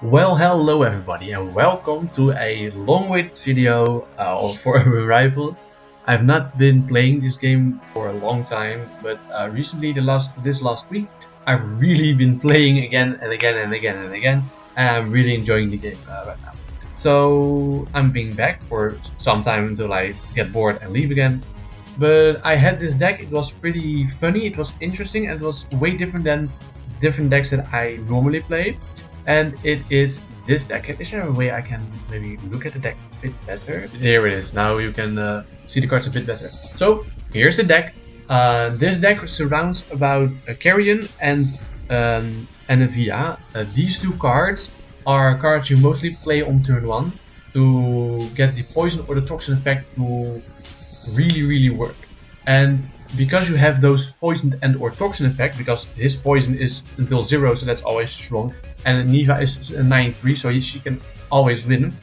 Well, hello everybody, and welcome to a long-awaited video for Rivals. I've not been playing this game for a long time, but recently, this last week, I've really been playing again and again and again and again, and I'm really enjoying the game right now. So I'm being back for some time until I get bored and leave again. But I had this deck. It was pretty funny. It was interesting, and it was way different than different decks that I normally play. And it is this deck. Is there a way I can maybe look at the deck a bit better? Here it is. Now you can see the cards a bit better. So here's the deck. This deck surrounds about a Carrion and a Via. These two cards are cards you mostly play on turn 1 to get the poison or the toxin effect to really work. And because you have those poison and or toxin effect, because his poison is until 0, so that's always strong, and Niva is a 9-3, so she can always win,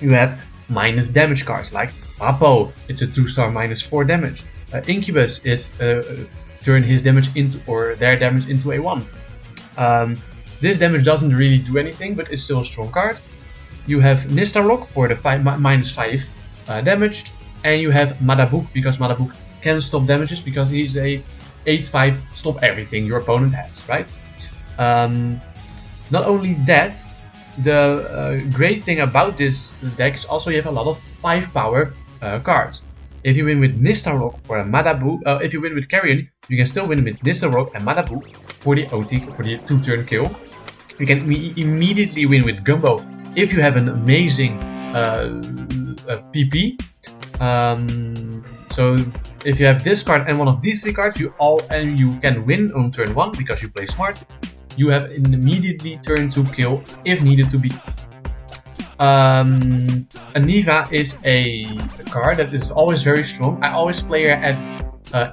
you have minus damage cards like Papo, it's a 2-star minus 4 damage. Incubus is turn his damage into or their damage into a 1. This damage doesn't really do anything, but it's still a strong card. You have Nistarlock for the minus 5 damage, and you have Madabuk, because Madabuk can stop damages because he's a 8-5 stop everything your opponent has, right? Not only that, the great thing about this deck is also you have a lot of 5 power cards. If you win with Nistarlock or a Madabuk, if you win with Carrion, you can still win with Nistarlock and Madabuk for the OT, for the 2-turn kill. You can immediately win with Gumbo if you have an amazing PP. So if you have this card and one of these 3 cards, you can win on turn 1 because you play smart. You have an immediately turn 2 kill if needed to be. Aniva is a card that is always very strong. I always play her at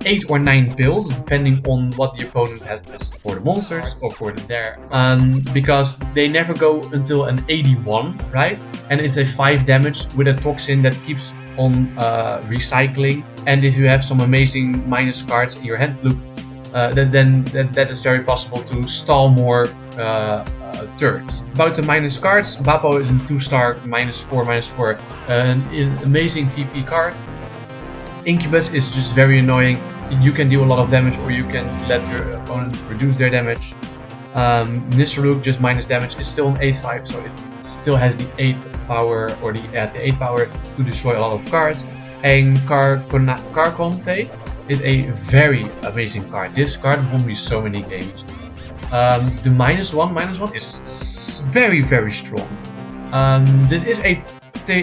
8 or 9 pills, depending on what the opponent has for the monsters or for their. Because they never go until an 81, right? And it's a 5 damage with a toxin that keeps on recycling. And if you have some amazing minus cards in your hand, look, then that is very possible to stall more turns. About the minus cards, Bapo is a 2-star minus 4, an amazing PP card. Incubus is just very annoying. You can deal a lot of damage, or you can let your opponent reduce their damage. Nistarlook, just minus damage, is still an 8-5, so it still has the 8 power or the 8 power to destroy a lot of cards. And Carconte is a very amazing card. This card won me so many games. The minus one is very strong. This is a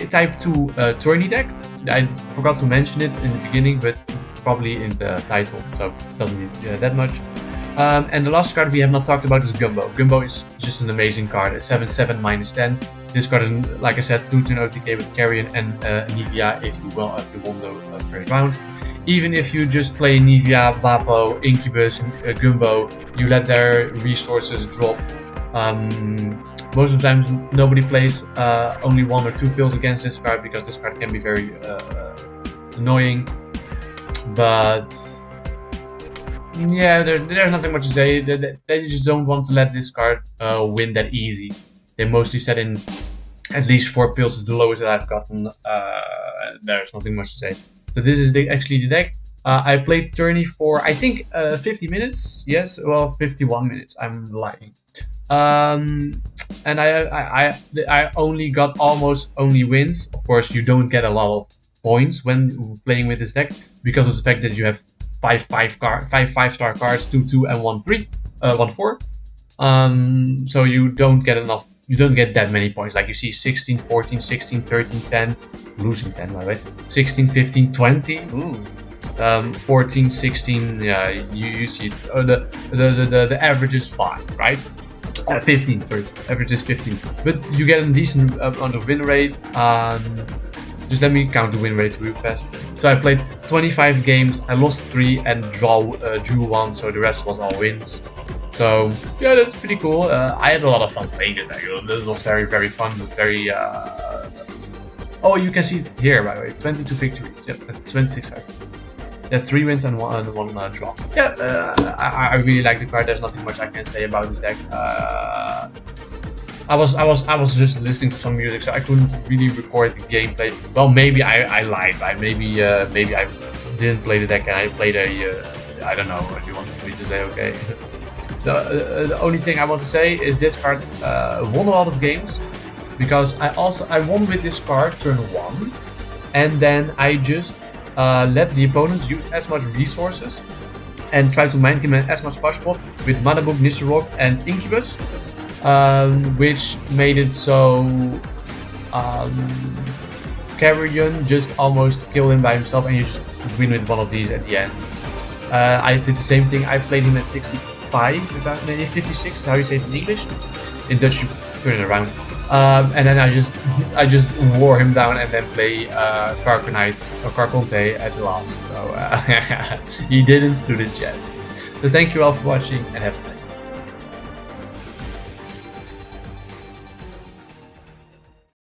type 2 tourney deck. I forgot to mention it in the beginning, but probably in the title, so it doesn't need that much. And the last card we have not talked about is Gumbo. Gumbo is just an amazing card, a 7-7 minus 10. This card is, like I said, 2-turn OTK with Carrion and Nivea if you won the first round. Even if you just play Nivea, Bapo, Incubus, Gumbo, you let their resources drop. Most of the time nobody plays only 1 or 2 pills against this card because this card can be very annoying. But yeah, there's nothing much to say. They just don't want to let this card win that easy. They mostly set in at least 4 pills is the lowest that I've gotten. There's nothing much to say. So this is actually the deck. I played Tourney for I think 50 minutes. Yes, well 51 minutes. I'm lying. And I only got almost only wins. Of course, you don't get a lot of points when playing with this deck because of the fact that you have 5 5-star cards, 2-2 and 1-3, 1-4. So you don't get enough. You don't get that many points. Like you see 16, 14, 16, 13, 10, losing 10 by the way. 16, 15, 20. Ooh. 14, 16. Yeah, you see the average is 5, right? 15, sorry, average is 15, but you get a decent amount of win rate. Just let me count the win rate real fast. So I played 25 games, I lost 3 and drew 1, so the rest was all wins. So yeah, that's pretty cool. I had a lot of fun playing it. This was very fun, but very oh, you can see it here by the way, 22 victories, yeah, 26 fights. Yeah, 3 wins and one draw. Yeah, I really like the card. There's nothing much I can say about this deck. I was just listening to some music, so I couldn't really record the gameplay. Well, maybe I lied. Maybe I didn't play the deck and I played a I don't know if you want me to say. Okay. The only thing I want to say is this card won a lot of games because I won with this card turn 1, and then I just let the opponents use as much resources and try to mind game as much as possible with Mana Book, Nisarok, and Incubus, which made it so Carrion just almost killed him by himself, and you just win with one of these at the end. I did the same thing. I played him at 65, about maybe 56 is how you say it in English. In Dutch you turn it around. And then I just wore him down and then play Carconite or Carconte at the last. So he didn't stood it yet. So thank you all for watching and have a nice day.